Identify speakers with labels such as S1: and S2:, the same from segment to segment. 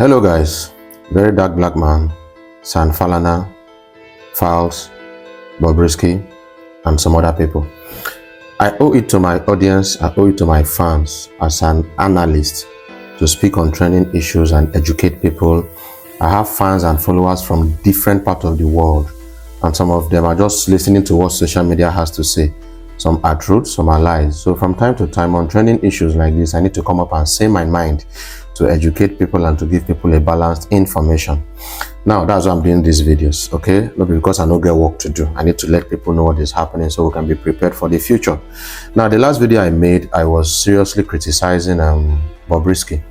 S1: Hello guys, very dark black man, Falana, Falz, Bobrisky, and some other people. I owe it to my audience, I owe it to my fans as an analyst to speak on trending issues and educate people. I have fans and followers from different parts of the world, and some of them are just listening to what social media has to say. Some are truth, some are lies. So from time to time on trending issues like this, I need to come up and say my mind to educate people and to give people a balanced information. Now that's why I'm doing these videos, okay? Not because I don't get work to do. I need to let people know what is happening so we can be prepared for the future. Now the last video I made, I was seriously criticizing Bobrisky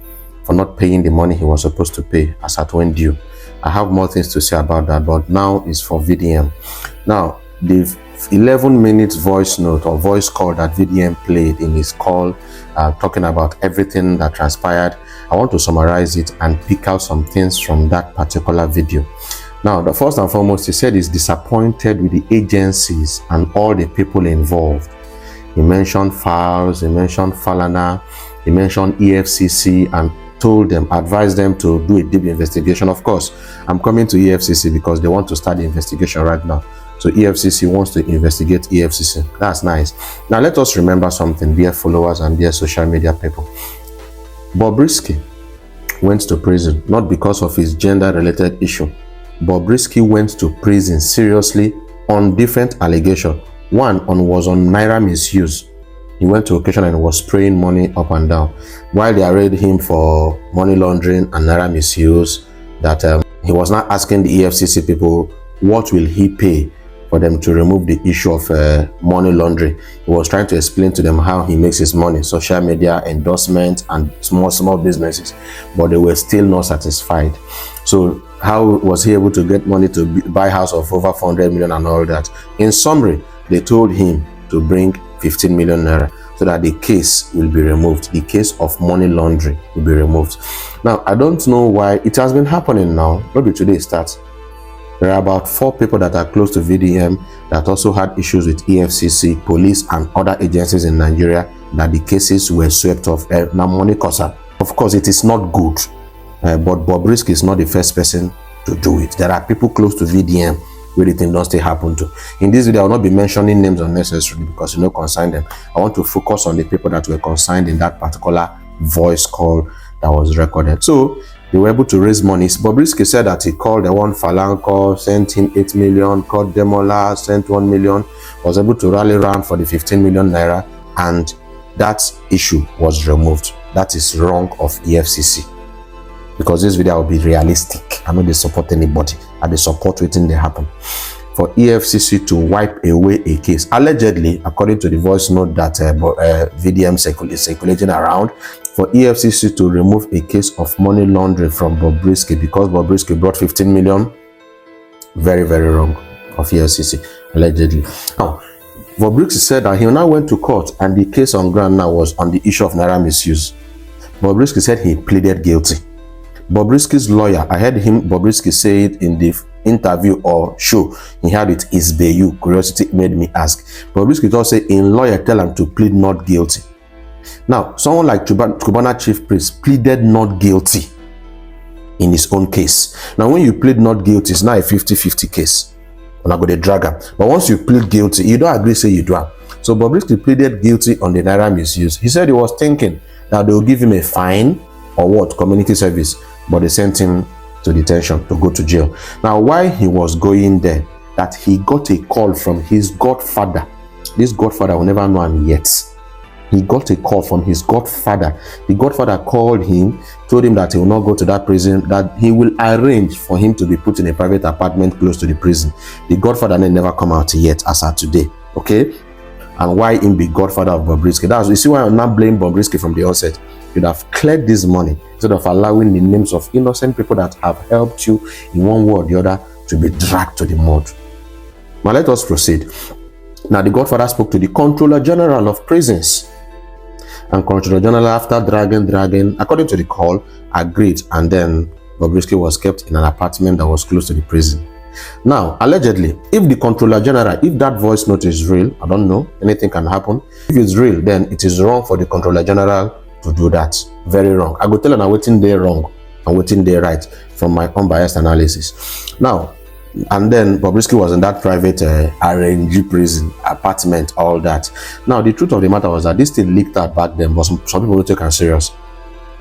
S1: for not paying the money he was supposed to pay as at when due. I have more things to say about that, but now it's for VDM. Now the 11 minutes voice note or voice call that VDM played in his call, talking about everything that transpired. I want to summarize it and pick out some things from that particular video. Now, the first and foremost, he said he's disappointed with the agencies and all the people involved. He mentioned Falz, he mentioned Falana, he mentioned EFCC, and told them, advised them to do a deep investigation. Of course, I'm coming to EFCC because they want to start the investigation right now. So EFCC wants to investigate EFCC. That's nice. Now let us remember something, dear followers and dear social media people. Bobrisky went to prison not because of his gender-related issue. Bobrisky went to prison seriously on different allegations. One was on naira misuse. He went to occasion and was spraying money up and down. While they arraigned him for money laundering and naira misuse, that he was not asking the EFCC people what will he pay for them to remove the issue of money laundering. He was trying to explain to them how he makes his money, social media, endorsement, and small businesses, but they were still not satisfied. So how was he able to get money to buy a house of over 400 million and all that? In summary, they told him to bring 15 million naira so that the case will be removed. The case of money laundering will be removed. Now, I don't know why it has been happening now. Maybe today it starts. There are about 4 people that are close to VDM that also had issues with EFCC, police, and other agencies in Nigeria that the cases were swept off. Now, money cosa. Of course, it is not good, but Bobrisky is not the first person to do it. There are people close to VDM where the thing don't still happen to. In this video, I will not be mentioning names unnecessarily because you know concern them. I want to focus on the people that were concerned in that particular voice call that was recorded. So they were able to raise money. Bobrisky said that he called the one Falana, sent him 8 million, called Demola, sent 1 million, was able to rally around for the 15 million naira, and that issue was removed. That is wrong of EFCC. Because this video will be realistic. I know they support anybody, and they support waiting they happen. For EFCC to wipe away a case, allegedly, according to the voice note that VDM is circulating around, for EFCC to remove a case of money laundering from Bobrisky because Bobrisky brought 15 million, very, very wrong of EFCC, allegedly. Now, Bobrisky said that he now went to court and the case on ground now was on the issue of naira misuse. Bobrisky said he pleaded guilty. Bobrisky's lawyer, I heard Bobrisky say it in the interview or show he had it is Bayu. Curiosity made me ask. Bobrisky also say in lawyer tell him to plead not guilty. Now, someone like Cubana chief priest pleaded not guilty in his own case. Now, when you plead not guilty, it's not a 50-50 case. I'm not going to drag him. But once you plead guilty, you don't agree, say you do. So Bobrisky pleaded guilty on the naira misuse. He said he was thinking that they will give him a fine or what, community service, but they sent him to detention to go to jail. Now, why he was going there, that he got a call from his godfather. This godfather will never know him yet. He got a call from his godfather. The godfather called him, told him that he will not go to that prison, that he will arrange for him to be put in a private apartment close to the prison. The godfather may never come out yet as of today, okay? And why him be godfather of Bobrisky? That's, you see why I'm not blaming Bobrisky from the onset. You'd have cleared this money instead of allowing the names of innocent people that have helped you in one way or the other to be dragged to the mud. Now let us proceed. Now the godfather spoke to the Controller General of Prisons. And Controller General, after dragging, according to the call, agreed, and then Bobrisky was kept in an apartment that was close to the prison. Now, allegedly, if the Controller General, if that voice note is real, I don't know, anything can happen. If it's real, then it is wrong for the Controller General to do that. Very wrong. I go tell you now waiting there wrong and waiting they right from my unbiased analysis. Now, and then Bobrisky was in that private RNG prison, apartment, all that. Now, the truth of the matter was that this thing leaked out back then, but some people don't take them serious.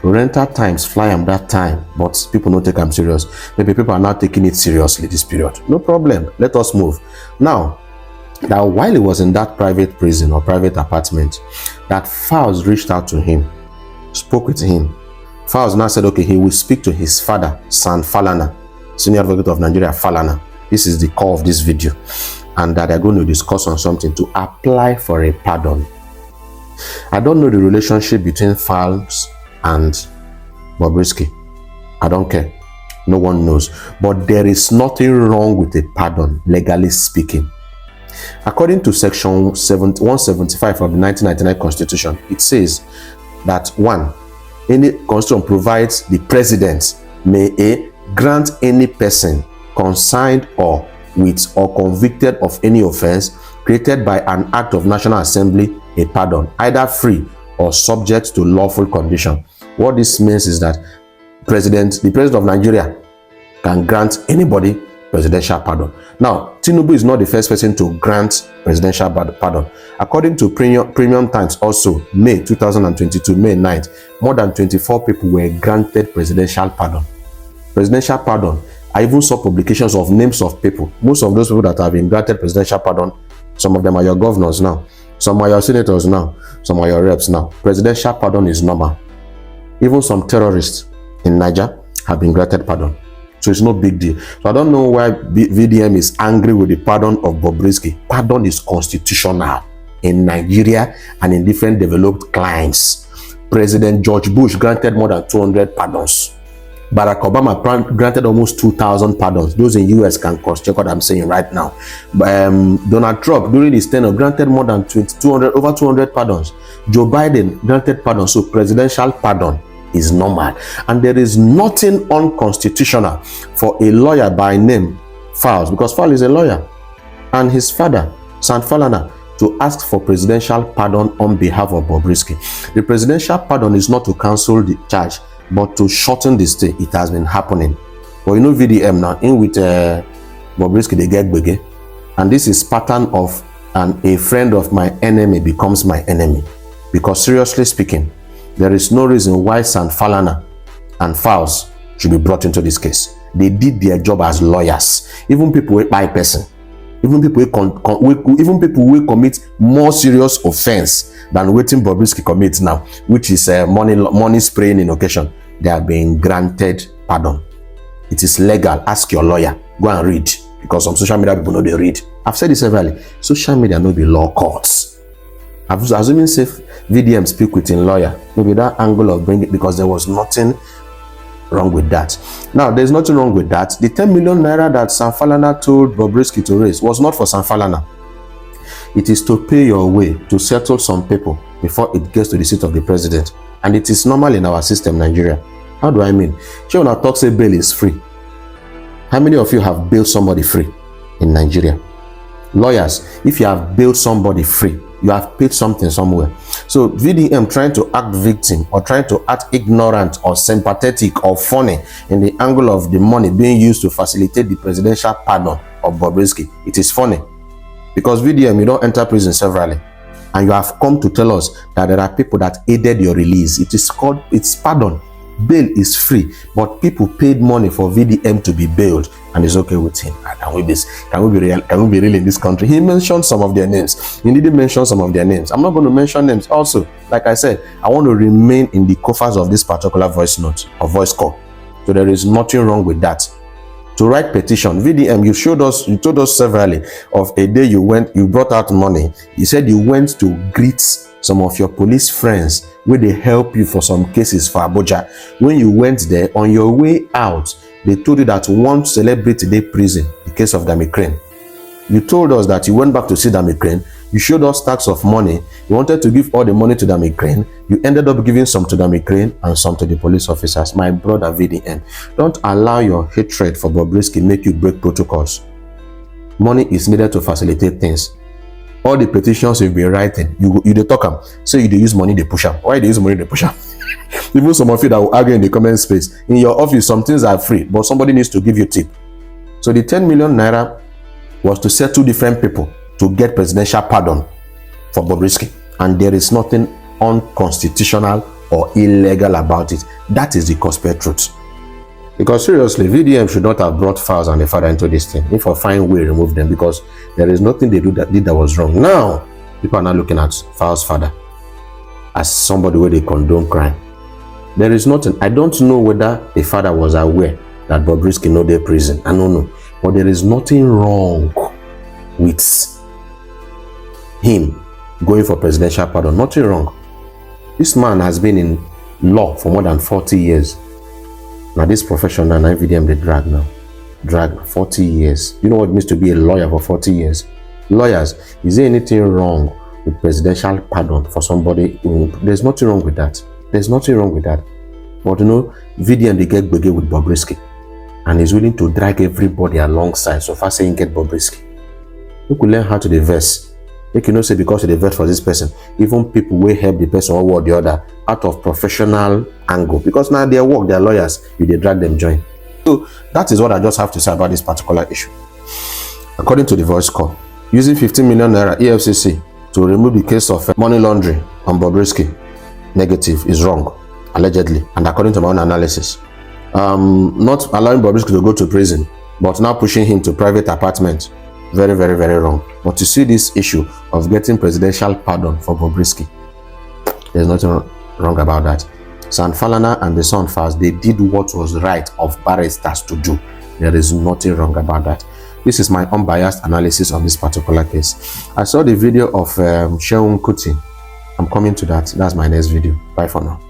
S1: Rental times fly am that time, but people don't take them serious. Maybe people are now taking it seriously this period. No problem. Let us move. Now while he was in that private prison or private apartment, that Falz reached out to him, spoke with him. Falz now said, okay, he will speak to his father, son Falana, Senior Advocate of Nigeria, Falana. This is the core of this video. And that they're going to discuss on something to apply for a pardon. I don't know the relationship between Falz and Bobrisky. I don't care. No one knows. But there is nothing wrong with a pardon, legally speaking. According to section 175 of the 1999 Constitution, it says that 1. Any constitution provides the president may grant any person consigned or with or convicted of any offense created by an act of National Assembly a pardon, either free or subject to lawful condition. What this means is that the president of Nigeria can grant anybody presidential pardon. Now, Tinubu is not the first person to grant presidential pardon. According to Premium Times, also May 2022, May 9th, more than 24 people were granted presidential pardon. Presidential pardon. I even saw publications of names of people. Most of those people that have been granted presidential pardon, some of them are your governors now, some are your senators now, some are your reps now. Presidential pardon is normal. Even some terrorists in Niger have been granted pardon. So it's no big deal. So I don't know why VDM is angry with the pardon of Bobrisky. Pardon is constitutional in Nigeria and in different developed climes. President George Bush granted more than 200 pardons. Barack Obama granted almost 2,000 pardons. Those in US can cross-check what I'm saying right now. Donald Trump, during his tenure, granted more than over 200 pardons. Joe Biden granted pardons. So presidential pardon is normal, and there is nothing unconstitutional for a lawyer by name Falz, because Falz is a lawyer, and his father, San Falana, to ask for presidential pardon on behalf of Bobrisky. The presidential pardon is not to cancel the charge, but to shorten the stay. It has been happening. But you know VDM now, in with Bobrisky, they get bigger, and this is pattern of a friend of my enemy becomes my enemy. Because seriously speaking, there is no reason why San Falana and Falz should be brought into this case. They did their job as lawyers. Even people with by person, even people who commit more serious offense than waiting Bobrisky commits now, which is money spraying in occasion, they are being granted pardon. It is legal. Ask your lawyer. Go and read, because some social media people know they read. I've said this severally. Social media no be law courts. I'm assuming safe VDM speak with his lawyer. Maybe that angle of bringing it, because there was nothing wrong with that. Now, there's nothing wrong with that. The 10 million naira that San Falana told Bobrisky to raise was not for San Falana. It is to pay your way to settle some people before it gets to the seat of the president. And it is normal in our system, Nigeria. How do I mean? Children talk say bail is free. How many of you have bailed somebody free in Nigeria? Lawyers, if you have bailed somebody free, you have paid something somewhere. So VDM trying to act victim or trying to act ignorant or sympathetic or funny in the angle of the money being used to facilitate the presidential pardon of Bobrisky, it is funny. Because VDM, you don't enter prison severally, and you have come to tell us that there are people that aided your release. It's pardon. Bail is free, but people paid money for VDM to be bailed, and it's okay with him. Can we be real in this country? He mentioned some of their names. He didn't mention some of their names. I'm not going to mention names. Also, like I said, I want to remain in the coffers of this particular voice note or voice call. So there is nothing wrong with that. To write petition, VDM, you told us severally of a day you brought out money. You said you went to greet some of your police friends where they help you for some cases for Abuja. When you went there, on your way out, they told you that one celebrity they prison, the case of Dami Crane. You told us that you went back to see Dami Crane. You showed us stacks of money. You wanted to give all the money to Dami Crane. You ended up giving some to Dami Crane and some to the police officers. My brother VDN, don't allow your hatred for Bobrisky make you break protocols. Money is needed to facilitate things. all the petitions you've been writing, you dey talk them. So you dey use money, they push them. Why they use money, they push them? Even some of you that will argue in the comment space, in your office, some things are free, but somebody needs to give you tip. So the 10 million naira was to set two different people to get presidential pardon for Bobrisky. And there is nothing unconstitutional or illegal about it. That is the gospel truth. Because seriously, VDM should not have brought Falz and the father into this thing. If I find way, remove them, because there is nothing they did that was wrong. Now, people are now looking at Falz's father as somebody where they condone crime. There is nothing. I don't know whether the father was aware that Bobrisky know their prison. I don't know. But there is nothing wrong with him going for presidential pardon. Nothing wrong. This man has been in law for more than 40 years. Now this profession now VDM they drag 40 years. You know what it means to be a lawyer for 40 years? Lawyers, is there anything wrong with presidential pardon for somebody? There's nothing wrong with that. There's nothing wrong with that. But you know, VDM they get bigger with Bobrisky, and he's willing to drag everybody alongside so far saying get Bobrisky. You could learn how to diverse. You can say because of the vet for this person, even people will help the person one way or the other out of professional angle, because now their work, they're lawyers, you they drag them join. So that is what I just have to say about this particular issue. According to the voice call, using 15 million naira EFCC to remove the case of money laundering on Bobrisky negative is wrong, allegedly, and according to my own analysis. Not allowing Bobrisky to go to prison, but now pushing him to private apartment. Very, very, very wrong. But to see this issue of getting presidential pardon for Bobrisky, there's nothing wrong about that. San Falana and the son Falz, they did what was right of barristers to do. There is nothing wrong about that. This is my unbiased analysis on this particular case. I saw the video of Sheung Kuti. I'm coming to that. That's my next video. Bye for now.